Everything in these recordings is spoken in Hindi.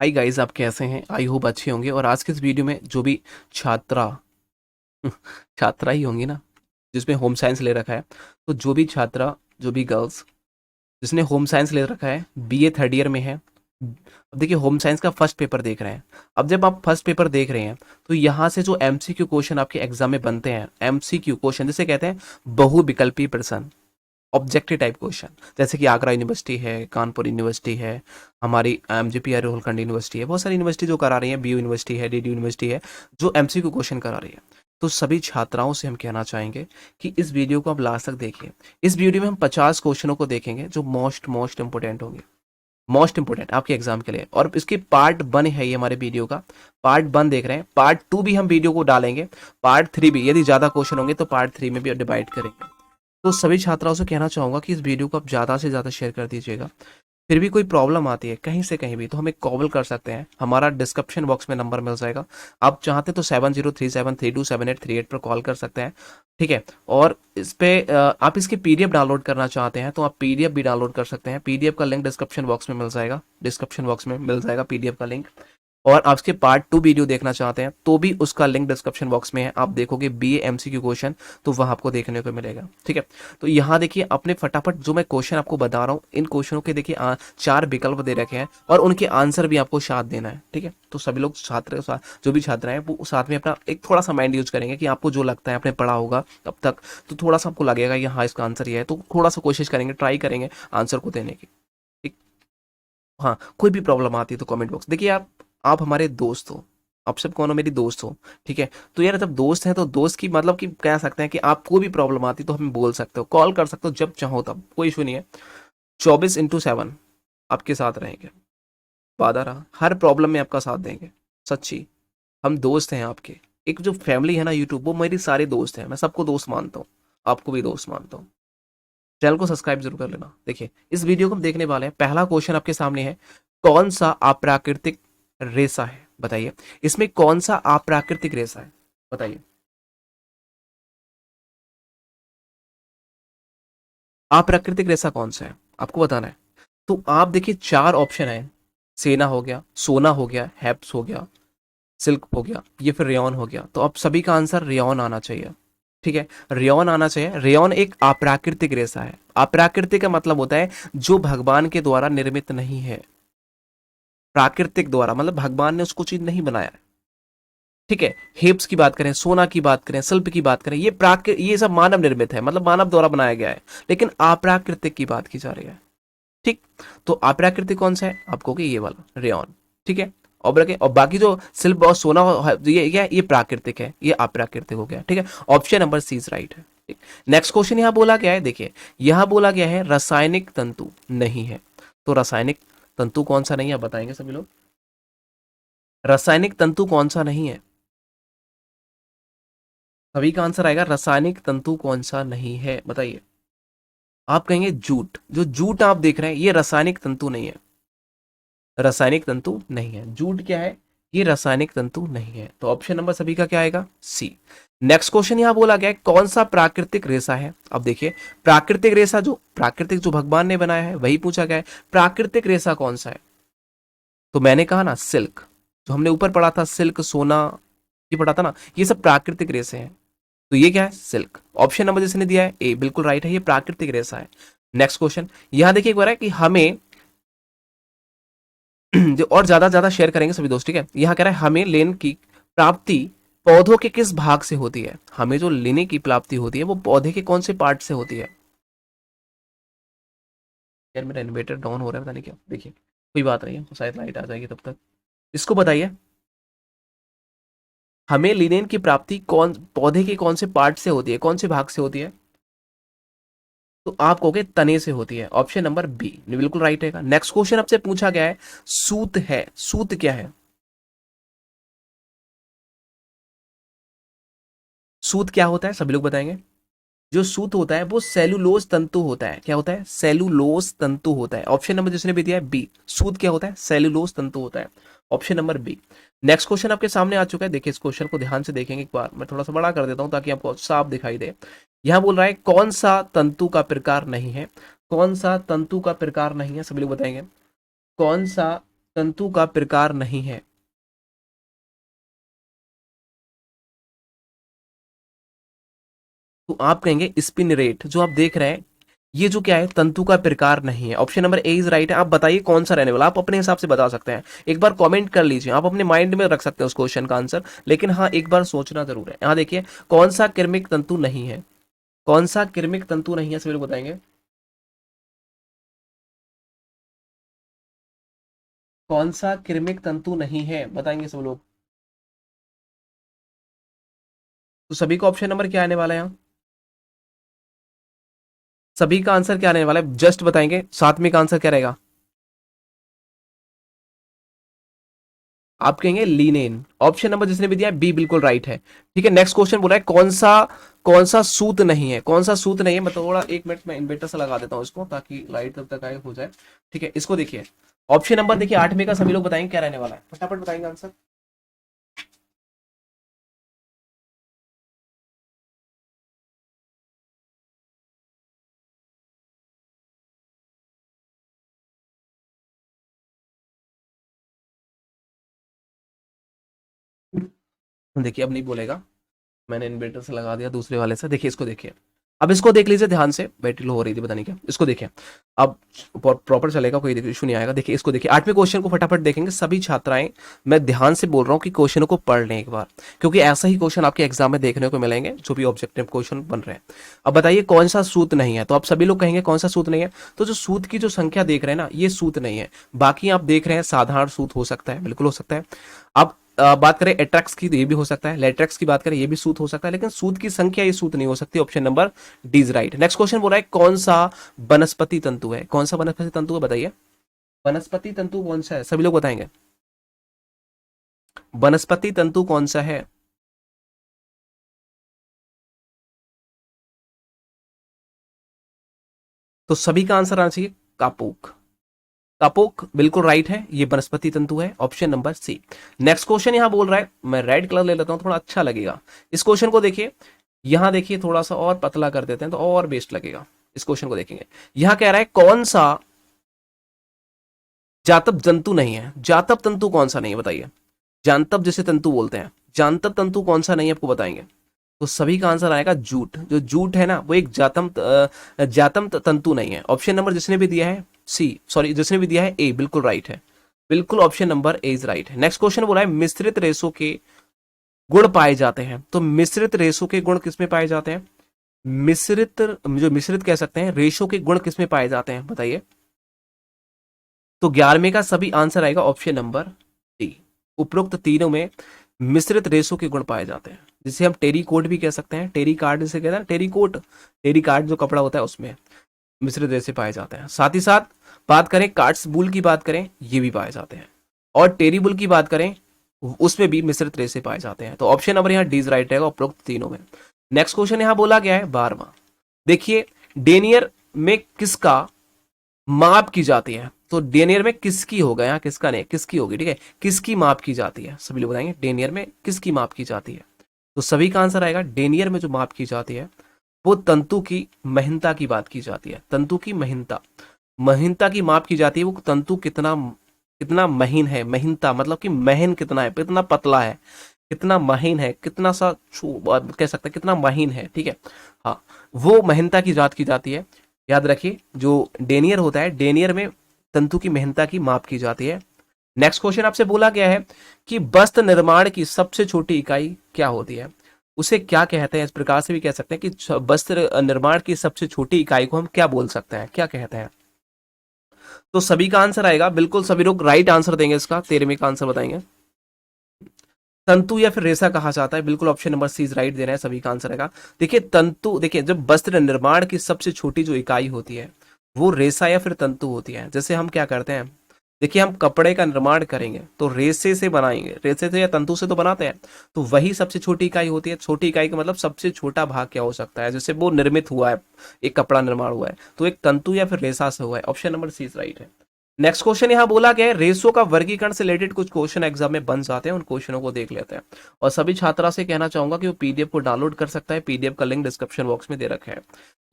हाय गाइस, आप कैसे हैं? आई होप अच्छे होंगे। और आज के इस वीडियो में जो भी छात्रा छात्रा ही होंगी ना, जिसमें होम साइंस ले रखा है, तो जो भी छात्रा, जो भी गर्ल्स जिसने होम साइंस ले रखा है, बीए थर्ड ईयर में है। अब देखिए, होम साइंस का फर्स्ट पेपर देख रहे हैं। अब जब आप फर्स्ट पेपर देख रहे हैं, तो यहाँ से जो एमसीक्यू क्वेश्चन आपके एग्जाम में बनते हैं, एमसीक्यू क्वेश्चन जिसे कहते हैं बहुविकल्पी प्रश्न, ऑब्जेक्टिव टाइप क्वेश्चन, जैसे कि आगरा यूनिवर्सिटी है, कानपुर यूनिवर्सिटी है, हमारी एमजीपी रोहलखंड यूनिवर्सिटी है, बहुत सारी यूनिवर्सिटी जो करा रही है, बीयू यूनिवर्सिटी है, डीडी यूनिवर्सिटी है, जो एमसीक्यू क्वेश्चन करा रही है। तो सभी छात्राओं से हम कहना चाहेंगे कि इस वीडियो को आप लास्ट तक देखिए। इस वीडियो में हम 50 क्वेश्चनों को देखेंगे जो मोस्ट मोस्ट इंपोर्टेंट होंगे, मोस्ट इंपोर्टेंट आपके एग्जाम के लिए। और इसकी पार्ट 1 है ये हमारे वीडियो का, पार्ट 1 देख रहे हैं, पार्ट 2 भी हम वीडियो को डालेंगे, पार्ट 3 भी, यदि ज्यादा क्वेश्चन होंगे तो पार्ट 3 में भी डिवाइड करेंगे। तो सभी छात्राओं से कहना चाहूंगा कि इस वीडियो को आप ज़्यादा से ज़्यादा शेयर कर दीजिएगा। फिर भी कोई प्रॉब्लम आती है कहीं से कहीं भी, तो हमें कॉल कर सकते हैं, हमारा डिस्क्रिप्शन बॉक्स में नंबर मिल जाएगा। आप चाहते तो 7037327838 पर कॉल कर सकते हैं, ठीक है। और इस पे आप इसके पीडीएफ डाउनलोड करना चाहते हैं तो आप पीडीएफ भी डाउनलोड कर सकते हैं। पीडीएफ का लिंक डिस्क्रिप्शन बॉक्स में मिल जाएगा, डिस्क्रिप्शन बॉक्स में मिल जाएगा पीडीएफ का लिंक। और आप इसके पार्ट 2 वीडियो देखना चाहते हैं तो भी उसका लिंक डिस्क्रिप्शन बॉक्स में है। आप देखोगे बीए एमसीक्यू क्वेश्चन, तो वहां आपको देखने को मिलेगा, ठीक है। तो यहाँ देखिए, अपने फटाफट जो मैं क्वेश्चन आपको बता रहा हूँ, इन क्वेश्चनों के देखिए 4 विकल्प दे रखे हैं और उनके आंसर भी आपको साथ देना है, ठीक है। तो सभी लोग छात्र, जो भी छात्र हैं, वो साथ में अपना एक थोड़ा सा माइंड यूज करेंगे कि आपको जो लगता है आपने पढ़ा होगा अब तक, तो थोड़ा सा आपको लगेगा कि हाँ इसका आंसर ये है, तो थोड़ा सा कोशिश करेंगे, ट्राई करेंगे आंसर को देने की, ठीक। हाँ, कोई भी प्रॉब्लम आती है तो कमेंट बॉक्स, देखिए आप हमारे दोस्त हो, आप सब कौन हो? मेरी दोस्त हो, ठीक है। तो यार जब दोस्त हैं तो दोस्त की मतलब कि कह सकते हैं कि आपको भी प्रॉब्लम आती तो हमें बोल सकते हो, कॉल कर सकते हो जब चाहो तब, कोई इशू नहीं है। 24/7 आपके साथ रहेंगे, वादा रहा, हर प्रॉब्लम में आपका साथ देंगे, सच्ची। हम दोस्त हैं आपके, एक जो फैमिली है ना यूट्यूब, वो मेरी सारे दोस्त हैं, मैं सबको दोस्त मानता हूँ, आपको भी दोस्त मानता हूँ। चैनल को सब्सक्राइब जरूर कर लेना। देखिए, इस वीडियो को हम देखने वाले हैं। पहला क्वेश्चन आपके सामने है, कौन सा अप्राकृतिक रेशा है? बताइए, इसमें कौन सा अप्राकृतिक रेशा है? बताइए, अप्राकृतिक रेशा कौन सा है, आपको बताना है। तो आप देखिए, 4 ऑप्शन है, सेना हो गया, सोना हो गया, हैप्स हो गया, सिल्क हो गया, ये फिर रेयन हो गया। तो अब सभी का आंसर रेयन आना चाहिए, ठीक है। रेयन आना चाहिए। रेयन एक अप्राकृतिक रेशा है। अप्राकृतिक का मतलब होता है जो भगवान के द्वारा निर्मित नहीं है। प्राकृतिक द्वारा मतलब भगवान ने उसको चीज नहीं बनाया है, ठीक है। हेप्स की बात करें, सोना की बात करें, शिल्प की बात करें, ये सब मानव निर्मित है, मतलब मानव द्वारा बनाया गया है। लेकिन अप्राकृतिक की बात की जा रही है, ठीक। तो अप्राकृतिक कौन सा है? आपको कि ये वाला रेयन, ठीक है। और बाकी जो शिल्प और सोना ये क्या है? ये प्राकृतिक है, ये अप्राकृतिक हो गया, ठीक है। Option number C is right है, ठीक। नेक्स्ट क्वेश्चन यहाँ बोला गया है, देखिए यहाँ बोला गया है रासायनिक तंतु नहीं है। तो रासायनिक तंतु कौन सा नहीं है, बताएंगे सभी लोग। रासायनिक तंतु कौन सा नहीं है? सभी का आंसर आएगा रासायनिक तंतु कौन सा नहीं है, बताइए। आप कहेंगे जूट, जो जूट आप देख रहे हैं ये रासायनिक तंतु नहीं है, रासायनिक तंतु नहीं है। जूट क्या है? ये रासायनिक तंतु नहीं है। तो ऑप्शन नंबर सभी का क्या आएगा? सी। नेक्स्ट क्वेश्चन यहां बोला गया है, कौन सा प्राकृतिक रेशा है? अब देखिए, प्राकृतिक रेशा जो प्राकृतिक जो भगवान ने बनाया है वही पूछा गया है। प्राकृतिक रेशा कौन सा है? तो मैंने कहा ना सिल्क, जो हमने ऊपर पढ़ा था, सिल्क, सोना, ये पढ़ा था ना, ये सब प्राकृतिक रेशे हैं। तो ये क्या है? सिल्क। ऑप्शन नंबर जिसने दिया है ए बिल्कुल राइट है, ये प्राकृतिक रेशा है। नेक्स्ट क्वेश्चन यहां देखिए, एक बार है कि हमें जो और ज्यादा शेयर करेंगे सभी दोस्त, ठीक है। यहाँ कह रहा है हमें लेन की प्राप्ति पौधों के किस भाग से होती है? हमें जो लेने की प्राप्ति होती है वो पौधे के कौन से पार्ट से होती है? यार मेरा इन्वर्टर डाउन हो रहा है, पता नहीं क्या। देखिए, कोई बात नहीं है, शायद लाइट आ जाएगी तब तक। इसको बताइए, हमें लिनेन की प्राप्ति कौन पौधे के कौन से पार्ट से होती है, कौन से भाग से होती है? तो आप कहोगे तने से होती है। ऑप्शन नंबर बी बिल्कुल राइट है। नेक्स्ट क्वेश्चन आपसे पूछा गया है, सूत है, सूत क्या है? सूत क्या होता है, सभी लोग बताएंगे। जो सूत होता है वो सेलुलोज तंतु होता है। क्या होता है? सेलुलोज तंतु होता है। ऑप्शन नंबर जिसने भी दिया है बी। सूत क्या होता है? सेलुलोज तंतु होता है। Option number B. Next question आपके सामने आ चुका है, देखिए इस क्वेश्चन को ध्यान से देखेंगे एक बार, मैं थोड़ा सा बड़ा कर देता हूं ताकि आपको साफ दिखाई दे। यहां बोल रहा है कौन सा तंतु का प्रकार नहीं है, कौन सा तंतु का प्रकार नहीं है, सभी लोग बताएंगे। कौन सा तंतु का प्रकार नहीं है? तो आप कहेंगे स्पिन रेट। जो आप देख रहे हैं ये जो क्या है, तंतु का प्रकार नहीं है। Option number A is right है। आप बताइए कौन सा रहने वाला, आप अपने हिसाब से बता सकते हैं। एक बार कमेंट कर लीजिए, आप अपने माइंड में रख सकते हैं उस क्वेश्चन का आंसर, लेकिन हाँ एक बार सोचना जरूर है। यहाँ देखिए, कौन सा किरमिक तंतु नहीं है, कौन सा किरमिक तंतु नहीं है, सभी लोग बताएंगे कौन सा किरमिक तंतु नहीं है, बताएंगे सब लोग। तो सभी का ऑप्शन नंबर क्या आने वाला है यहाँ, सभी का आंसर क्या आने वाला है, जस्ट बताएंगे साथ में का आंसर क्या रहेगा। आप कहेंगे लीनेन। ऑप्शन नंबर जिसने भी दिया है बी बिल्कुल राइट है। ठीक है, नेक्स्ट क्वेश्चन बोला है कौन सा सूत नहीं है, कौन सा सूत नहीं है। मैं थोड़ा 1 मिनट में इन्वर्टर से लगा देता हूँ इसको, ताकि लाइट तब तक आए हो जाए। ठीक है, इसको देखिए, ऑप्शन नंबर देखिए 8 में का सभी लोग बताएंगे क्या रहने वाला है, फटाफट बताएंगे आंसर। देखिए अब नहीं बोलेगा, मैंने इन्वर्टर से लगा दिया दूसरे वाले से। देखिए इसको देखिए, अब इसको देख लीजिए ध्यान से, बैटरी लो हो रही थी पता नहीं क्या। इसको देखिए, अब प्रॉपर चलेगा, कोई इशू नहीं आएगा। देखिए इसको देखिए, 8वें क्वेश्चन को फटाफट देखेंगे सभी छात्राएं। मैं ध्यान से बोल रहा हूँ कि क्वेश्चन को पढ़ लें एक बार, क्योंकि ऐसा ही क्वेश्चन आपके एग्जाम में देखने को मिलेंगे जो भी ऑब्जेक्टिव क्वेश्चन बन रहे हैं। अब बताइए कौन सा सूत नहीं है, तो आप सभी लोग कहेंगे कौन सा सूत नहीं है। तो जो सूत की जो संख्या देख रहे हैं ना, ये सूत नहीं है। बाकी आप देख रहे हैं साधारण सूत हो सकता है, बिल्कुल हो सकता है। अब बात करें एट्रैक्स की, तो ये भी हो सकता है। लेट्रेक्स की बात करें, ये भी सूत हो सकता है, लेकिन सूत की संख्या ये सूत नहीं हो सकती। Option number D is right. Next question बोला है कौन सा वनस्पति तंतु है, कौन सा वनस्पति तंतु है, बताइए वनस्पति तंतु कौन सा है, सभी लोग बताएंगे वनस्पति तंतु कौन सा है। तो सभी का आंसर आना चाहिए कापोक। कापोक बिल्कुल राइट है, ये वनस्पति तंतु है, option number C. Next question यहां बोल रहा है, मैं रेड कलर ले लेता हूं, थोड़ा अच्छा लगेगा। इस क्वेश्चन को देखिए, यहां देखिए थोड़ा सा और पतला कर देते हैं तो और बेस्ट लगेगा। इस क्वेश्चन को देखेंगे, यहां कह रहा है कौन सा जातक जंतु नहीं है। जातक तंतु कौन सा नहीं है, बताइए। जानतब जिसे तंतु बोलते हैं, जानतब तंतु कौन सा नहीं है आपको बताएंगे। तो सभी का आंसर आएगा जूट। जो जूट है ना, वो एक जातम तंतु नहीं है। ऑप्शन नंबर जिसने भी दिया है सी, सॉरी जिसने भी दिया है ए, बिल्कुल राइट है। बिल्कुल option number A is right है। नेक्स्ट क्वेश्चन बोला है मिश्रित रेशों के गुण पाए जाते हैं। तो मिश्रित रेशों के गुण किसमें पाए जाते हैं, मिश्रित, जो मिश्रित कह सकते हैं, रेशों के गुण किसमें पाए जाते हैं, बताइए। तो 11वें का सभी आंसर आएगा ऑप्शन नंबर डी। उपरोक्त तीनों में मिश्रित रेशों के गुण पाए जाते हैं, जिसे हम टेरी कोट भी कह सकते हैं। टेरी कार्ड जिसे कहते हैं, टेरी कोट, टेरी कार्ड जो कपड़ा होता है उसमें मिश्रित रेशे पाए जाते हैं। साथ ही साथ बात करें कार्ड्स बुल की बात करें, ये भी पाए जाते हैं। और टेरी बुल की बात करें, उसमें भी मिश्रित रेशे पाए जाते हैं। तो ऑप्शन नंबर यहाँ डी राइट रहेगा उपरोक्त तीनों में। नेक्स्ट क्वेश्चन यहाँ बोला गया है 12वां। देखिए डेनियर में किसका माप की जाती है। तो डेनियर में किसकी होगा, यहाँ किसका नहीं, किसकी होगी। ठीक है, किसकी माप की जाती है, सभी लोग बताएंगे डेनियर में किसकी माप की जाती है। तो सभी का आंसर आएगा डेनियर में जो माप की जाती है वो तंतु की महीनता की बात की जाती है। तंतु की महीनता, महीनता की माप की जाती है। वो तंतु कितना कितना महीन है, महीनता मतलब कि महीन कितना है, कितना पतला है, कितना महीन है, कितना सा कह सकते हैं कितना महीन है। ठीक है, हाँ, वो महीनता की जांच की जाती है। याद रखिए, जो डेनियर होता है, डेनियर में तंतु की महीनता की माप की जाती है। नेक्स्ट क्वेश्चन आपसे बोला गया है कि वस्त्र निर्माण की सबसे छोटी इकाई क्या होती है, उसे क्या कहते हैं। इस प्रकार से भी कह सकते हैं कि वस्त्र निर्माण की सबसे छोटी इकाई को हम क्या बोल सकते हैं, क्या कहते हैं। तो सभी का आंसर आएगा, बिल्कुल सभी लोग राइट आंसर देंगे इसका। 13वें का आंसर बताएंगे तंतु या फिर रेशा कहा जाता है, बिल्कुल ऑप्शन नंबर सी राइट दे रहे हैं, सभी का आंसर आएगा। देखिए तंतु, देखिए जब वस्त्र निर्माण की सबसे छोटी जो इकाई होती है वो रेशा या फिर तंतु होती है। जैसे हम क्या करते हैं, देखिए हम कपड़े का निर्माण करेंगे तो रेशे से बनाएंगे, रेशे से या तंतु से तो बनाते हैं, तो वही सबसे छोटी इकाई होती है। छोटी इकाई का मतलब सबसे छोटा भाग क्या हो सकता है, जैसे वो निर्मित हुआ है, एक कपड़ा निर्माण हुआ है, तो एक तंतु या फिर रेशा से हुआ है। ऑप्शन नंबर सी राइट है। नेक्स्ट क्वेश्चन यहाँ बोला गया है रेशो का वर्गीकरण से रिलेटेड कुछ क्वेश्चन एग्जाम में बन जाते हैं, उन क्वेश्चनों को देख लेते हैं। और सभी छात्रा से कहना चाहूंगा कि वो पीडीएफ को डाउनलोड कर सकता है, पीडीएफ का लिंक डिस्क्रिप्शन बॉक्स में दे रखा है।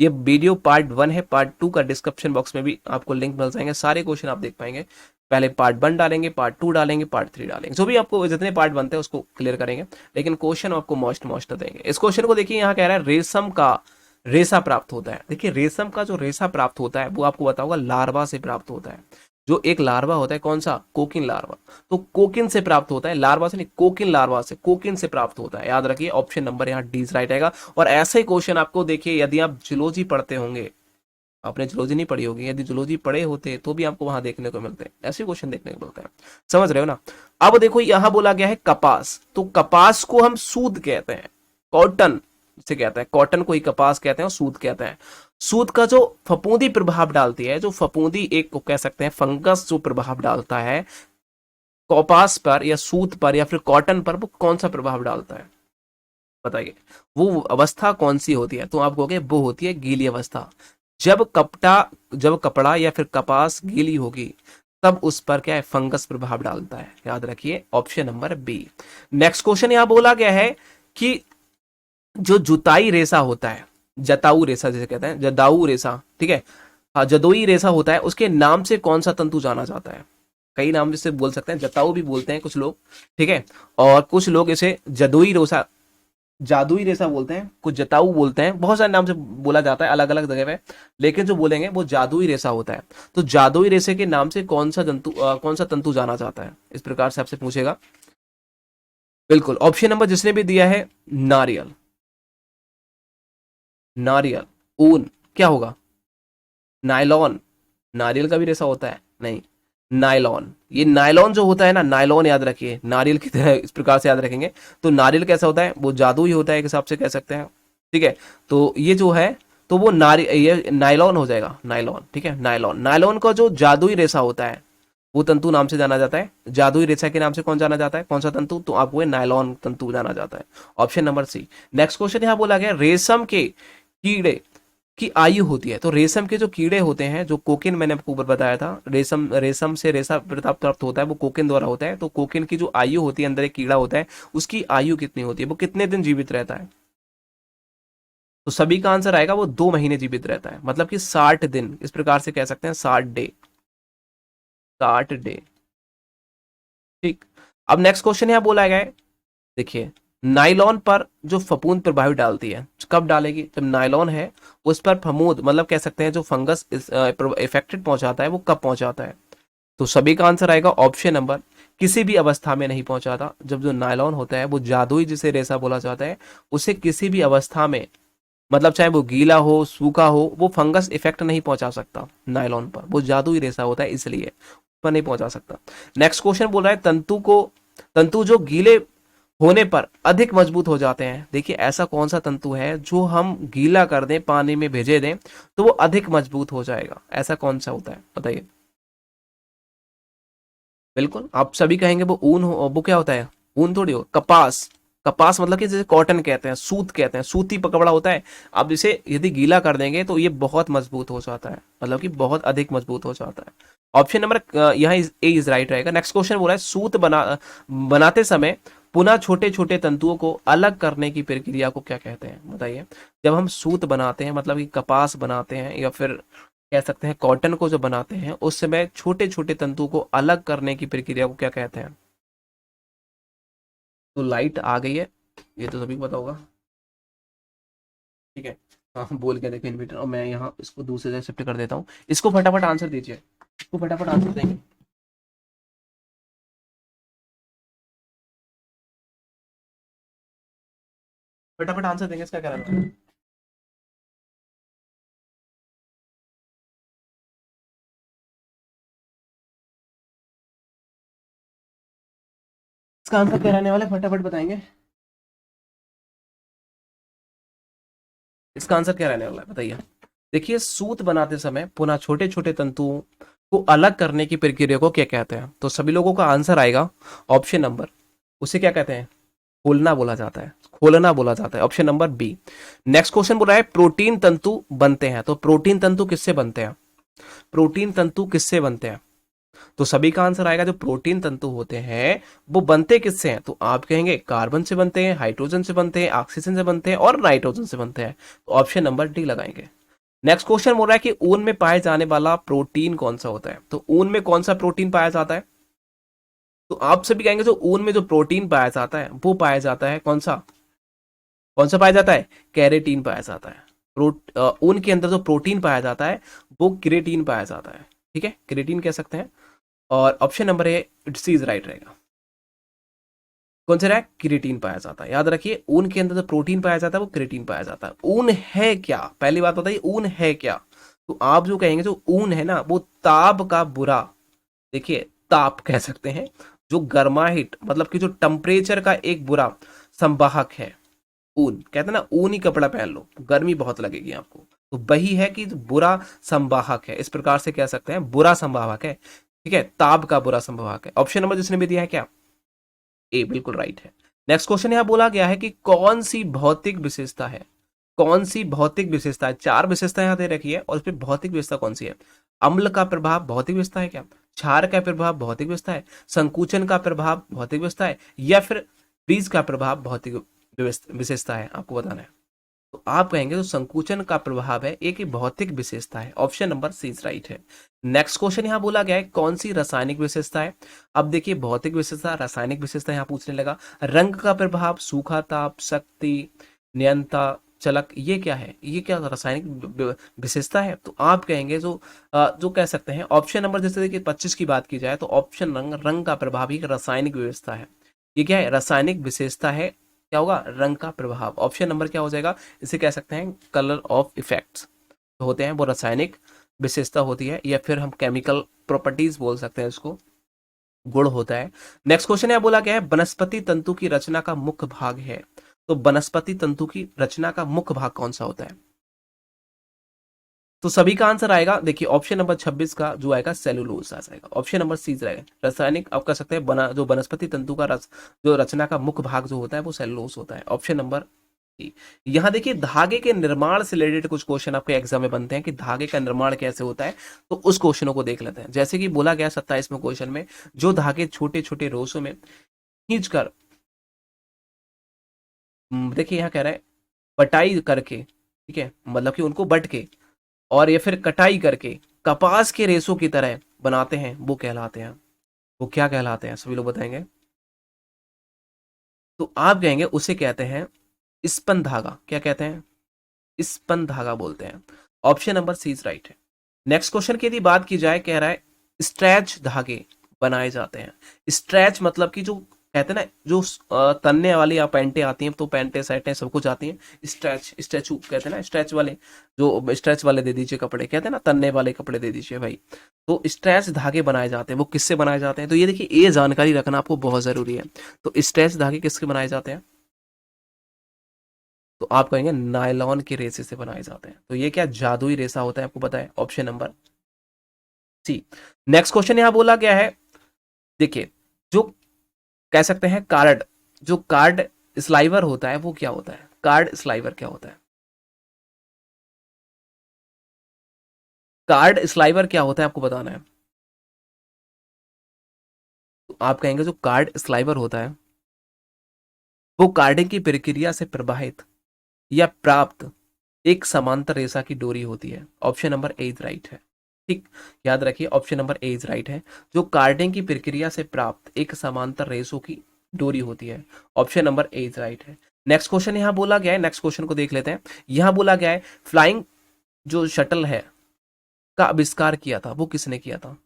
ये वीडियो पार्ट 1 है, पार्ट 2 का डिस्क्रिप्शन बॉक्स में भी आपको लिंक मिल जाएंगे, सारे क्वेश्चन आप देख पाएंगे। पहले पार्ट 1 डालेंगे, पार्ट 2 डालेंगे, पार्ट 3 डालेंगे, जो भी आपको जितने पार्ट बनते हैं उसको क्लियर करेंगे, लेकिन क्वेश्चन आपको मोस्ट देंगे। इस क्वेश्चन को देखिए, यहाँ कह रहा है रेशम का रेशा प्राप्त होता है। देखिए रेशम का जो रेशा प्राप्त होता है वो आपको पता होगा लार्वा से प्राप्त होता है। जो एक लार्वा होता है, कौन सा, कोकिन लार्वा, तो कोकिन से प्राप्त होता है, लार्वा से नहीं, कोकिन लार्वा से, कोकिन से प्राप्त होता है। याद रखिए ऑप्शन नंबर यहाँ डी राइट आएगा। और ऐसे ही क्वेश्चन आपको देखिए, यदि आप जूलॉजी पढ़ते होंगे, आपने जूलॉजी नहीं पढ़ी होगी, यदि जूलॉजी पढ़े होते तो भी आपको वहां देखने को मिलते हैं, ऐसे क्वेश्चन देखने को मिलते हैं। समझ रहे हो ना। अब देखो यहां बोला गया है कपास, तो कपास को हम सूत कहते हैं, कॉटन से कहते हैं, कॉटन को ही कपास कहते हैं और सूत कहते हैं। सूत का जो फफूंदी प्रभाव डालती है, जो फफूंदी एक को कह सकते हैं फंगस जो प्रभाव डालता है कपास पर या सूत पर या फिर कॉटन पर, वो कौन सा प्रभाव डालता है बताइए, वो अवस्था कौन सी होती है, तो आप कहोगे वो होती है गीली अवस्था। जब कपड़ा या फिर कपास गीली होगी तब उस पर क्या है, फंगस प्रभाव डालता है। याद रखिए option number B. Next question यहां बोला गया है कि जो जुताई रेशा होता है, जताऊ रेशा जिसे कहते हैं, जदाऊ रेशा, ठीक है, हाँ जदोई रेशा होता है, उसके नाम से कौन सा तंतु जाना जाता है। कई नाम जिससे बोल सकते हैं, जताऊ भी बोलते हैं कुछ लोग, ठीक है, और कुछ लोग इसे जदोई रेशा, जादुई रेशा बोलते हैं, कुछ जताऊ बोलते हैं, बहुत सारे नाम से बोला जाता है अलग अलग जगह पे, लेकिन जो बोलेंगे वो जादुई रेशा होता है। तो जादुई रेशे के नाम से कौन सा तंतु जाना जाता है, इस प्रकार से आपसे पूछेगा। बिल्कुल ऑप्शन नंबर जिसने भी दिया है नारियल, नारियल, ऊन, क्या होगा, नायलॉन, नारियल का भी रेशा होता है, नहीं, नायलॉन। ये नायलॉन जो होता है ना, नायलॉन याद रखिए, नारियल की तरह इस प्रकार से याद रखेंगे। तो नारियल कैसा होता है, वो जादू ही होता है एक हिसाब से कह सकते हैं, ठीक है। तो ये जो है, तो वो ये नायलॉन हो जाएगा, नायलॉन, ठीक है, नायलॉन। नायलॉन का जो जादुई रेशा होता है वो तंतु नाम से जाना जाता है, जादुई रेशा के नाम से कौन जाना जाता है, कौन सा तंतु, तो आपको ये नायलॉन तंतु जाना जाता है। Option number C. Next question यहाँ बोला गया रेशम के कीड़े की आयु होती है। तो रेशम के जो कीड़े होते हैं, जो कोकिन मैंने आपको ऊपर बताया था, रेशम से रेशा प्राप्त होता है, वो कोकिन द्वारा होता है। तो कोकिन की जो आयु होती है, अंदर एक कीड़ा होता है, उसकी आयु कितनी होती है, वो कितने दिन जीवित रहता है, तो सभी का आंसर आएगा वो 2 महीने जीवित रहता है, मतलब कि 60 दिन, इस प्रकार से कह सकते हैं 60 डे, 60 डे, ठीक। अब नेक्स्ट क्वेश्चन यहाँ बोला गया है, देखिए नायलॉन पर जो फफूंद प्रभाव डालती है, कब डालेगी, जब नायलॉन है उस पर फमूद, मतलब कह सकते हैं जो फंगस इफेक्टेड पहुंचाता है, वो कब पहुंचाता है। तो सभी का आंसर आएगा ऑप्शन नंबर, किसी भी अवस्था में नहीं पहुंचाता। जब जो नायलॉन होता है वो जादुई जिसे रेशा बोला जाता है, उसे किसी भी अवस्था में, मतलब चाहे वो गीला हो सूखा हो, वो फंगस इफेक्ट नहीं पहुंचा सकता नायलॉन पर, वो जादुई रेशा होता है इसलिए पर नहीं पहुंचा सकता। नेक्स्ट क्वेश्चन बोल रहा है तंतु जो गीले होने पर अधिक मजबूत हो जाते हैं। देखिए ऐसा कौन सा तंतु है जो हम गीला कर दें, पानी में भेजे दें तो वो अधिक मजबूत हो जाएगा, ऐसा कौन सा होता है बताइए। बिल्कुल आप सभी कहेंगे वो ऊन हो, वो क्या होता है, ऊन थोड़ी हो, कपास। कपास मतलब कि जैसे कॉटन कहते हैं, सूत कहते हैं, सूती कपड़ा होता है। आप इसे यदि गीला कर देंगे तो ये बहुत मजबूत हो जाता है, मतलब कि बहुत अधिक मजबूत हो जाता है। ऑप्शन नंबर यहाँ ए इज राइट रहेगा। नेक्स्ट क्वेश्चन बोला है सूत बनाते समय पुनः छोटे छोटे तंतुओं को अलग करने की प्रक्रिया को क्या कहते हैं बताइए। जब हम सूत बनाते हैं, मतलब कि कपास बनाते हैं या फिर कह सकते हैं कॉटन को जो बनाते हैं, उस समय छोटे छोटे तंतु को अलग करने की प्रक्रिया को क्या कहते हैं। तो लाइट आ गई है, ये तो सभी को पता होगा, ठीक है। हाँ बोल के देखो इन्वर्टर, और मैं यहाँ इसको दूसरे जगह शिफ्ट कर देता हूँ। इसको फटाफट आंसर दीजिए, इसको फटाफट आंसर देंगे। फटाफट आंसर देंगे, इसका क्या रहता है। इसका आंसर क्या रहने वाला है, फटाफट बताएंगे। इसका आंसर क्या रहने वाला है बताइए। देखिए सूत बनाते समय पुनः छोटे छोटे तंतुओं को अलग करने की प्रक्रिया को क्या कहते हैं। तो सभी लोगों का आंसर आएगा ऑप्शन नंबर, उसे क्या कहते हैं, खोलना बोला जाता है, खोलना बोला जाता है, option number B. Next question बोल रहा है प्रोटीन तंतु बनते हैं। तो प्रोटीन तंतु किससे बनते हैं, प्रोटीन तंतु किससे बनते हैं। तो सभी का आंसर आएगा जो प्रोटीन तंतु होते हैं वो बनते किससे हैं। तो आप कहेंगे कार्बन से बनते हैं, हाइड्रोजन से बनते हैं, ऑक्सीजन से बनते हैं और नाइट्रोजन से बनते हैं। तो ऑप्शन नंबर डी लगाएंगे। नेक्स्ट क्वेश्चन बोल रहा है कि ऊन में पाए जाने वाला प्रोटीन कौन सा होता है। तो ऊन में कौन सा प्रोटीन पाया जाता है? तो आप सभी कहेंगे जो ऊन में जो प्रोटीन पाया जाता है वो पाया जाता है कौन सा पाया जाता है? कैरेटीन पाया जाता है। ऊन के अंदर जो प्रोटीन पाया जाता है वो क्रिएटिन पाया जाता है। ठीक है, क्रिएटिन कह सकते हैं। और option number A C is right रहेगा। कौन सा रहा है? क्रिएटिन पाया जाता है। याद रखिए, ऊन के अंदर जो प्रोटीन पाया जाता है वो क्रिएटिन पाया जाता है। ऊन है क्या, पहली बात बताइए, ऊन है क्या? तो आप जो कहेंगे जो ऊन है ना वो ताप का बुरा, देखिए ताप कह सकते हैं, जो गर्माहिट मतलब कि जो टेम्परेचर का एक बुरा संवाहक है। ऊन कहते हैं ना, ऊन ही कपड़ा पहन लो, गर्मी बहुत लगेगी आपको। तो वही है कि जो बुरा संवाहक है, इस प्रकार से कह सकते हैं, बुरा संवाहक है। ठीक है, ताप का बुरा संवाहक है। ऑप्शन नंबर जिसने भी दिया है क्या? ए बिल्कुल राइट है। नेक्स्ट क्वेश्चन यहां बोला गया है कि कौन सी भौतिक विशेषता है, कौन सी भौतिक विशेषता है, चार विशेषता यहां दे रखी है और उसमें भौतिक विशेषता कौन सी है? अम्ल का प्रभाव भौतिक विशेषता है क्या? क्षार का प्रभाव भौतिक विशेषता है? संकुचन का प्रभाव भौतिक विशेषता है? या फिर बीज का प्रभाव भौतिक विशेषता है? आपको बताना है। तो आप कहेंगे तो संकुचन का प्रभाव है, एक ही भौतिक विशेषता है। ऑप्शन नंबर सी राइट है। नेक्स्ट क्वेश्चन यहां बोला गया है कौन सी रासायनिक विशेषता है। अब देखिए, भौतिक विशेषता, रासायनिक विशेषता यहां पूछने लगा। रंग का प्रभाव, सूखा ताप, शक्ति, नियंत्रण, चलक, ये क्या है? ये क्या रासायनिक विशेषता है? तो आप कहेंगे जो कह सकते हैं ऑप्शन नंबर, जैसे देखिए 25 की बात की जाए तो ऑप्शन रंग का प्रभाव ही रासायनिक व्यवस्था है। ये क्या है? रासायनिक विशेषता है। क्या होगा? रंग का प्रभाव। ऑप्शन नंबर क्या हो जाएगा? इसे कह सकते हैं कलर ऑफ इफेक्ट्स होते हैं, वो रासायनिक विशेषता होती है, या फिर हम केमिकल प्रॉपर्टीज बोल सकते हैं इसको, गुण होता है। नेक्स्ट क्वेश्चन है, बोला गया है वनस्पति तंतु की रचना का मुख्य भाग है। तो वनस्पति तंतु की रचना का मुख्य भाग कौन सा होता है? तो सभी का आंसर आएगा, देखिए ऑप्शन नंबर 26 का जो आएगा सेलुलोज आ जाएगा। ऑप्शन नंबर सी रहेगा रासायनिक, आप कह सकते हैं बना जो वनस्पति तंतु का जो रचना का मुख्य भाग जो होता है वो सेलुलोज होता है। Option number C. यहाँ देखिए धागे के निर्माण से रिलेटेड कुछ क्वेश्चन आपके एग्जाम में बनते हैं कि धागे का निर्माण कैसे होता है, तो उस क्वेश्चनों को देख लेते हैं। जैसे कि बोला गया 27वें क्वेश्चन में, जो धागे छोटे छोटे रोसों में खींच कर, देखिए यहाँ कह रहा है बटाई करके, ठीक है, मतलब कि उनको बट के और या फिर कटाई करके कपास के रेशों की तरह बनाते हैं, वो कहलाते हैं, वो क्या कहलाते हैं? सभी लोग बताएंगे। तो आप कहेंगे उसे कहते हैं स्पन धागा। क्या कहते हैं? स्पन धागा बोलते हैं। Option number C is right है। नेक्स्ट क्वेश्चन की यदि बात की जाए, कह रहा है स्ट्रेच धागे बनाए जाते हैं। स्ट्रेच मतलब कि जो कहते हैं ना, जो तनने वाली आप पैंटे आती हैं, तो पैंटे शर्टें सब कुछ आती हैं, स्ट्रेच स्ट्रेचू कहते हैं ना, स्ट्रेच वाले, जो स्ट्रेच वाले दे दीजिए कपड़े, कहते हैं ना तनने वाले कपड़े दे दीजिए भाई। तो स्ट्रेच धागे बनाए जाते हैं, वो किससे बनाए जाते हैं? तो ये देखिए, ये जानकारी रखना आपको बहुत जरूरी है। तो स्ट्रेच धागे किसके बनाए जाते हैं? तो आप कहेंगे नायलॉन के रेसे से बनाए जाते हैं। तो ये क्या जादुई रेसा होता है, आपको पता है? Option number C. Next question यहां बोला गया है, देखिए जो कह सकते हैं कार्ड, जो कार्ड स्लाइवर होता है वो क्या होता है? कार्ड स्लाइवर क्या होता है? कार्ड स्लाइवर क्या होता है, आपको बताना है। तो आप कहेंगे जो कार्ड स्लाइवर होता है वो कार्डिंग की प्रक्रिया से प्रभावित या प्राप्त एक समांतर रेखा की डोरी होती है। Option number A is right है। ठीक, याद रखिए option number A is right है। जो कार्डिंग की प्रक्रिया से प्राप्त एक समांतर रेशों की डोरी होती है। Option number A is right है। नेक्स्ट क्वेश्चन यहां बोला गया है, नेक्स्ट क्वेश्चन को देख लेते हैं। यहां बोला गया है फ्लाइंग जो शटल है का आविष्कार किया था, वो किसने किया था?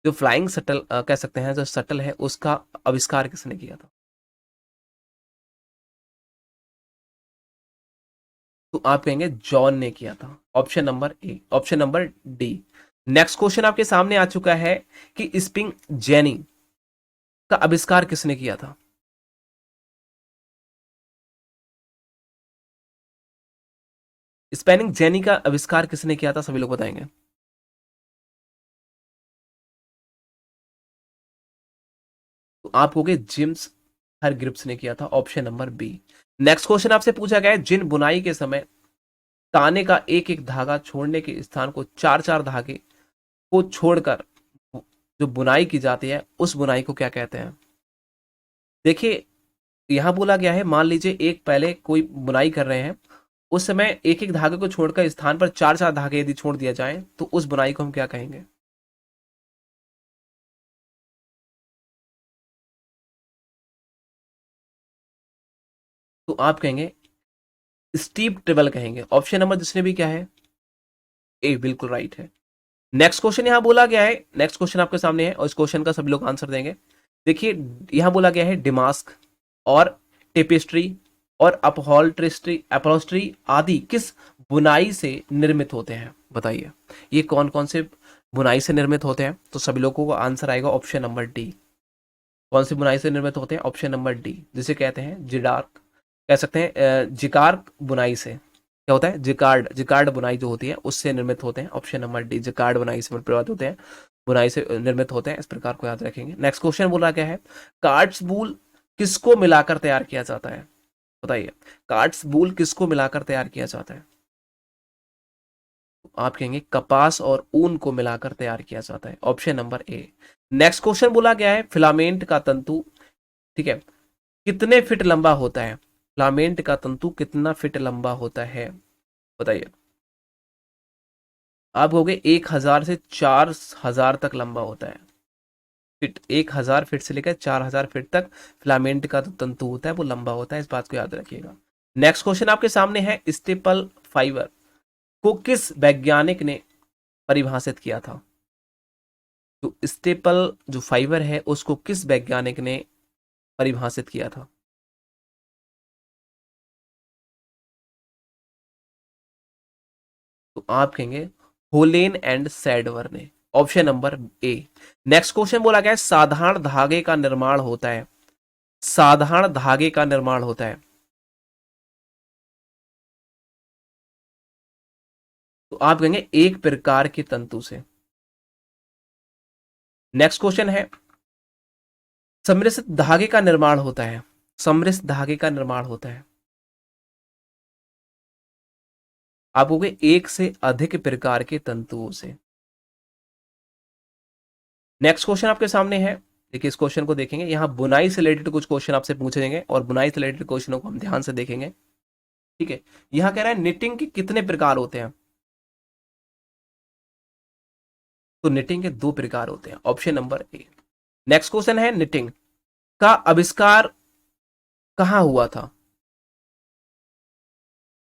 जो फ्लाइंग शटल कह सकते हैं, जो शटल है उसका आविष्कार किसने किया था? तो आप कहेंगे जॉन ने किया था। ऑप्शन नंबर ए, option number D. Next question आपके सामने आ चुका है कि स्पिंग जेनी का आविष्कार किसने किया था? स्पेनिंग जेनी का आविष्कार किसने किया था, सभी लोग बताएंगे। तो आप कहोगे जिम्स हर ग्रिप्स ने किया था। Option number B. Next question आपसे पूछा गया है जिन बुनाई के समय ताने का एक एक धागा छोड़ने के स्थान को चार चार धागे को छोड़कर जो बुनाई की जाती है उस बुनाई को क्या कहते हैं? देखिए यहाँ बोला गया है, मान लीजिए एक पहले कोई बुनाई कर रहे हैं, उस समय एक एक धागे को छोड़कर स्थान पर चार चार धागे यदि छोड़ दिया जाए तो उस बुनाई को हम क्या कहेंगे? तो आप कहेंगे स्टीप ट्रिबल कहेंगे। ऑप्शन नंबर जिसने भी क्या है, ए बिल्कुल राइट है। नेक्स्ट क्वेश्चन यहाँ बोला गया है, नेक्स्ट क्वेश्चन आपके सामने है और इस क्वेश्चन का सभी लोग आंसर देंगे। देखिए यहाँ बोला गया है डिमास्क और टेपेस्ट्री और अपहोल्स्ट्री आदि किस बुनाई से निर्मित होते हैं? बताइए ये कौन कौन से बुनाई से निर्मित होते हैं? तो सभी लोगों को आंसर आएगा ऑप्शन नंबर डी। कौन सी बुनाई से निर्मित होते हैं? ऑप्शन नंबर डी, जिसे कहते हैं जिडार्क, कह सकते हैं जिकार्क बुनाई से। क्या होता है? जिकार्ड, जिकार्ड बुनाई जो होती है उससे निर्मित होते हैं। ऑप्शन नंबर डी, जिकार्ड बुनाई से प्रभावित होते हैं, बुनाई से निर्मित होते हैं। इस प्रकार को याद रखेंगे। नेक्स्ट क्वेश्चन बोला गया है कार्ड्स वूल किसको मिलाकर तैयार किया जाता है? बताइए कार्ड्स वूल किसको मिलाकर तैयार किया जाता है? आप कहेंगे कपास और ऊन को मिलाकर तैयार किया जाता है। ऑप्शन नंबर ए। नेक्स्ट क्वेश्चन बोला गया है फिलामेंट का तंतु, ठीक है, कितने फीट लंबा होता है? फिलामेंट का तंतु कितना फीट लंबा होता है? बताइए। आप कहोगे 1,000 से 4,000 तक लंबा होता है। फीट 1,000 फीट से लेकर 4,000 फीट तक फिलामेंट का जो तंतु होता है वो लंबा होता है, इस बात को याद रखिएगा। नेक्स्ट क्वेश्चन आपके सामने है स्टेपल फाइबर को किस वैज्ञानिक ने परिभाषित किया था? तो स्टेपल जो फाइबर है उसको किस वैज्ञानिक ने परिभाषित किया था? तो आप कहेंगे होलेन एंड सैडवर ने। ऑप्शन नंबर ए। नेक्स्ट क्वेश्चन बोला गया है साधारण धागे का निर्माण होता है, साधारण धागे का निर्माण होता है, तो आप कहेंगे एक प्रकार के तंतु से। नेक्स्ट क्वेश्चन है समृद्ध धागे का निर्माण होता है, समृद्ध धागे का निर्माण होता है, आप कहोगे एक से अधिक प्रकार के तंतुओं से। नेक्स्ट क्वेश्चन आपके सामने है, देखिए इस क्वेश्चन को देखेंगे, यहाँ बुनाई से रिलेटेड कुछ क्वेश्चन आपसे पूछे जाएंगे और बुनाई से रिलेटेड क्वेश्चनों को हम ध्यान से देखेंगे। ठीक है, यहाँ कह रहा है निटिंग के कितने प्रकार होते हैं? तो निटिंग के दो प्रकार होते हैं। ऑप्शन नंबर ए। नेक्स्ट क्वेश्चन है निटिंग का आविष्कार कहाँ हुआ था?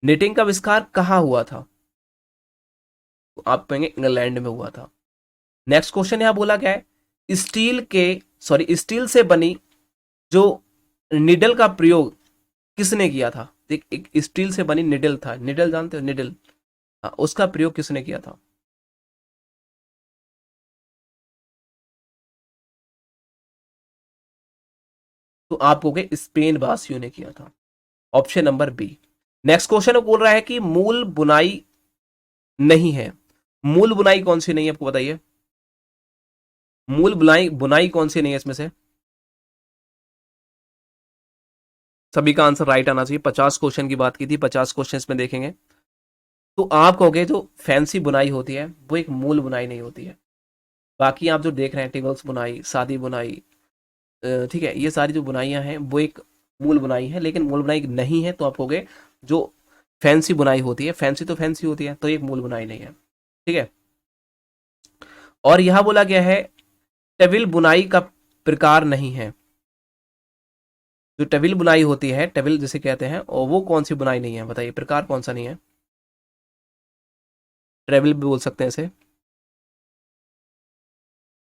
निटिंग का आविष्कार कहाँ हुआ था? तो आप कहेंगे इंग्लैंड में हुआ था। नेक्स्ट क्वेश्चन यहां बोला गया है स्टील से बनी जो निडल का प्रयोग किसने किया था? देख एक स्टील से बनी निडल था, निडल जानते हो निडल, हाँ, उसका प्रयोग किसने किया था? तो आप कहोगे स्पेन वासियों ने किया था। Option number B. Next question बोल रहा है कि मूल बुनाई नहीं है, मूल बुनाई कौन सी नहीं है आपको बताइए? मूल बुनाई बुनाई कौन सी नहीं है इसमें से? सभी का आंसर राइट आना चाहिए। 50 क्वेश्चन की बात की थी, 50 क्वेश्चन इसमें देखेंगे। तो आप कहोगे जो फैंसी बुनाई होती है वो एक मूल बुनाई नहीं होती है। बाकी आप जो देख रहे हैं टेबल्स बुनाई, सादी बुनाई, ठीक है, ये सारी जो बुनाइयां हैं वो एक मूल बुनाई है, लेकिन मूल बुनाई नहीं है तो आप कहोगे जो फैंसी बुनाई होती है, फैंसी तो फैंसी होती है, तो एक मूल बुनाई नहीं है। ठीक है, और यहां बोला गया है टेबिल बुनाई का प्रकार नहीं है। जो टेबिल बुनाई होती है, टेबिल जिसे कहते हैं, और वो कौन सी बुनाई नहीं है? बताइए प्रकार कौन सा नहीं है? ट्रेवल भी बोल सकते हैं इसे।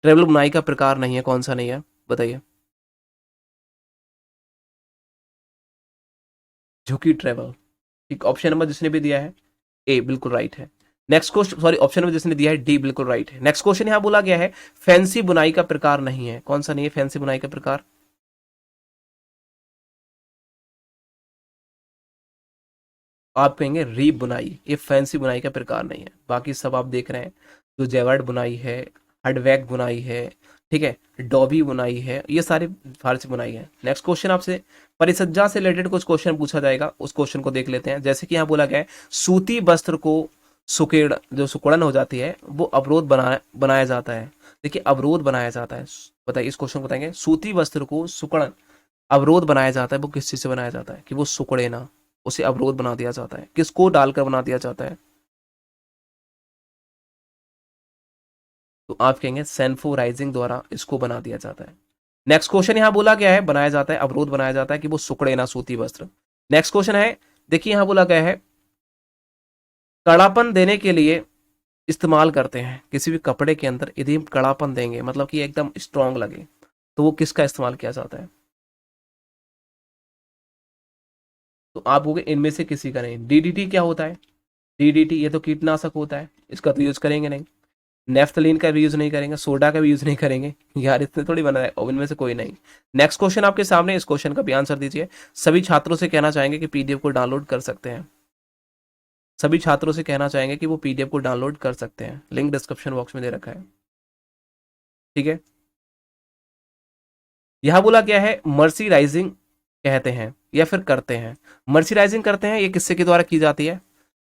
ट्रेवल बुनाई का प्रकार नहीं है, कौन सा नहीं है बताइए? झुकी ट्रेवल। ठीक, ऑप्शन नंबर जिसने भी दिया है ए बिल्कुल राइट है। Next question, sorry, option number जिसने दिया है डी बिल्कुल राइट है। नेक्स्ट क्वेश्चन यहां बोला गया है फैंसी बुनाई का प्रकार नहीं है, कौन सा नहीं है फैंसी बुनाई का प्रकार? आप कहेंगे री बुनाई, ये फैंसी बुनाई का प्रकार नहीं है। बाकी सब आप देख रहे हैं, जो जेवर्ड बुनाई है, हडवैग बुनाई है, ठीक है, डॉबी बुनाई है, ये सारी फारसी बुनाई है। नेक्स्ट क्वेश्चन आपसे परिसज्जा से रिलेटेड कुछ क्वेश्चन पूछा जाएगा, उस क्वेश्चन को देख लेते हैं। जैसे कि यहाँ बोला गया है सूती वस्त्र को सुकेड़ जो सुकड़न हो जाती है वो अवरोध बनाया जाता है। देखिए अवरोध बनाया जाता है, बताइए इस क्वेश्चन को बताएंगे। सूती वस्त्र को सुकड़न अवरोध बनाया जाता है वो किस चीज से बनाया जाता है कि वो सुकड़े ना, उसे अवरोध बना दिया जाता है, किसको डालकर बना दिया जाता है? तो आप कहेंगे सेल्फोराइजिंग द्वारा इसको बना दिया जाता है। नेक्स्ट क्वेश्चन यहां बोला गया है, बनाया जाता है, अवरोध बनाया जाता है कि वो सुकड़े ना सूती वस्त्र। नेक्स्ट क्वेश्चन है, देखिए यहां बोला गया है कड़ापन देने के लिए इस्तेमाल करते हैं, किसी भी कपड़े के अंदर यदि हम कड़ापन देंगे मतलब कि एकदम स्ट्रांग लगे, तो वो किसका इस्तेमाल किया जाता है? तो आप कहोगे इनमें से किसी का नहीं। डीडीटी क्या होता है? डीडीटी ये तो कीटनाशक होता है, इसका तो यूज करेंगे नहीं। नेफ्थलीन का भी यूज नहीं करेंगे, सोडा का भी यूज नहीं करेंगे यार, इतने थोड़ी बना है, इनमें से कोई नहीं। नेक्स्ट क्वेश्चन आपके सामने, इस क्वेश्चन का भी आंसर दीजिए। सभी छात्रों से कहना चाहेंगे कि पीडीएफ को डाउनलोड कर सकते हैं, सभी छात्रों से कहना चाहेंगे कि वो पीडीएफ को डाउनलोड कर सकते हैं, लिंक डिस्क्रिप्शन बॉक्स में दे रखा है, ठीक है। यहां बोला गया है मर्सीराइजिंग कहते हैं या फिर करते हैं। मर्सीराइजिंग करते हैं ये किससे के द्वारा की जाती है?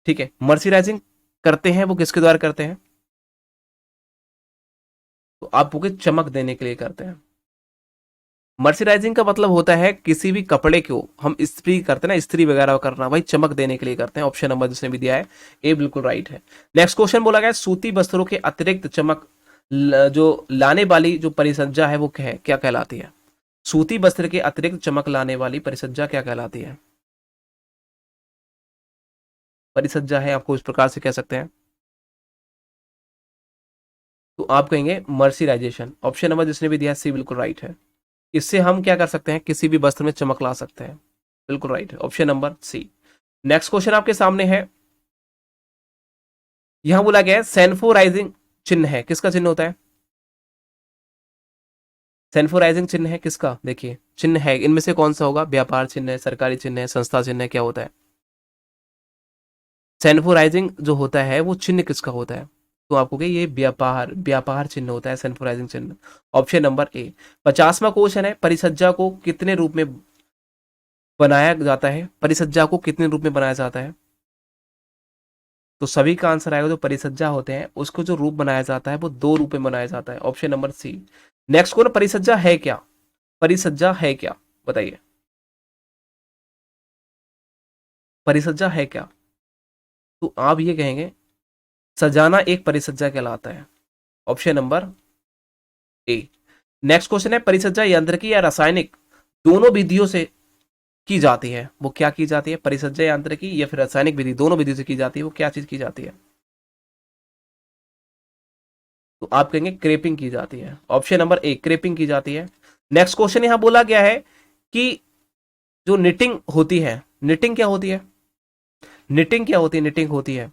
ठीक है, मर्सीराइजिंग करते हैं वो किसके द्वारा करते हैं? तो आप वो चमक देने के लिए करते हैं। मर्सिराइजिंग का मतलब होता है किसी भी कपड़े को हम इस्त्री करते हैं ना, इस्त्री वगैरह करना, भाई चमक देने के लिए करते हैं। ऑप्शन नंबर जिसने भी दिया है ए बिल्कुल राइट है। नेक्स्ट क्वेश्चन बोला गया सूती वस्त्रों के अतिरिक्त चमक जो लाने वाली जो परिसज्जा है वो क्या कहलाती है? सूती वस्त्र के अतिरिक्त चमक लाने वाली परिसज्जा क्या कहलाती है? परिसज्जा है, आपको इस प्रकार से कह सकते हैं। तो आप कहेंगे मर्सिराइजेशन। ऑप्शन नंबर जिसने भी दिया है सी बिल्कुल राइट है। इससे हम क्या कर सकते हैं, किसी भी वस्त्र में चमक ला सकते हैं, बिल्कुल राइट है, option number C. Next question आपके सामने है, यहां बोला गया है सेन्फोराइजिंग चिन्ह है, किसका चिन्ह होता है? सेन्फोराइजिंग चिन्ह है किसका? देखिए चिन्ह है, इनमें से कौन सा होगा? व्यापार चिन्ह है, सरकारी चिन्ह है, संस्था चिन्ह है, क्या होता है? सेन्फोराइजिंग जो होता है वो चिन्ह किसका होता है? तो आपको क्या ये व्यापार चिन्ह होता है सेन्फोराइजिंग चिन्ह, ऑप्शन नंबर ए। 50वां क्वेश्चन है, परिसज्जा को कितने रूप में बनाया जाता है? परिसज्जा को कितने रूप में बनाया जाता है? तो सभी का आंसर आएगा, जो परिसज्जा होते हैं उसको जो रूप बनाया जाता है वो दो रूप में बनाया जाता है, option number C. Next question, परिसज्जा है क्या? परिसज्जा है क्या, बताइए, परिसज्जा है क्या? तो आप ये कहेंगे सजाना एक परिसज्जा कहलाता है, ऑप्शन नंबर ए। नेक्स्ट क्वेश्चन है, परिसज्जा यांत्रिकी या रासायनिक दोनों विधियों से की जाती है, वो क्या की जाती है? परिसज्जा यांत्रिकी या फिर रासायनिक विधि, दोनों विधि से की जाती है, वो क्या चीज की जाती है? तो आप कहेंगे क्रेपिंग की जाती है, ऑप्शन नंबर ए क्रेपिंग की जाती है। नेक्स्ट क्वेश्चन यहां बोला गया है कि जो निटिंग होती है, निटिंग क्या होती है? निटिंग क्या होती है? निटिंग होती है,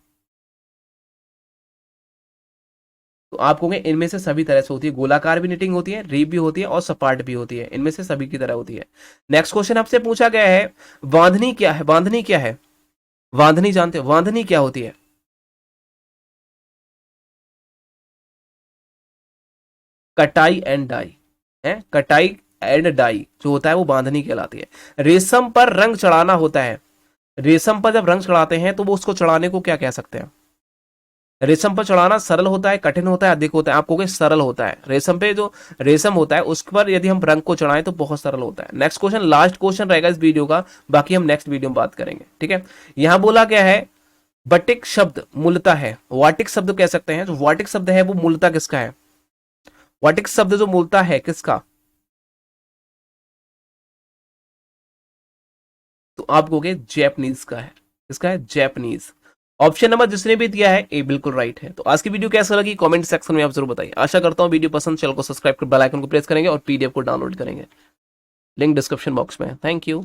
तो आप कहोगे इनमें से सभी तरह से होती है, गोलाकार भी निटिंग होती है, रीप भी होती है और सपाट भी होती है, इनमें से सभी की तरह होती है। नेक्स्ट क्वेश्चन आपसे पूछा गया है बांधनी क्या है? बांधनी क्या है? बांधनी जानते हो, बांधनी क्या होती है? कटाई एंड डाई है, कटाई एंड डाई जो होता है वो बांधनी कहलाती है। रेशम पर रंग चढ़ाना होता है, रेशम पर जब रंग चढ़ाते हैं तो वो उसको चढ़ाने को क्या कह सकते हैं? रेशम पर चढ़ाना सरल होता है, कठिन होता है, अधिक होता है? आप कहोगे सरल होता है। रेशम पे जो रेशम होता है उस पर यदि हम रंग को चढ़ाएं तो बहुत सरल होता है। नेक्स्ट क्वेश्चन लास्ट क्वेश्चन रहेगा इस वीडियो का, बाकी हम नेक्स्ट वीडियो में बात करेंगे, ठीक है। यहां बोला गया है बटिक शब्द मूलता है, वाटिक शब्द कह सकते हैं, जो वाटिक शब्द है वो मूलता किसका है? वाटिक शब्द जो मूलता है किसका? तो आप कहोगे जैपनीज का है, किसका है? जैपनीज। ऑप्शन नंबर जिसने भी दिया है ए बिल्कुल राइट है। तो आज की वीडियो कैसा लगी कमेंट सेक्शन में आप जरूर बताइए। आशा करता हूं वीडियो पसंद, चैनल को सब्सक्राइब कर बेल आइकन को प्रेस करेंगे और पीडीएफ को डाउनलोड करेंगे, लिंक डिस्क्रिप्शन बॉक्स में है। Thank you.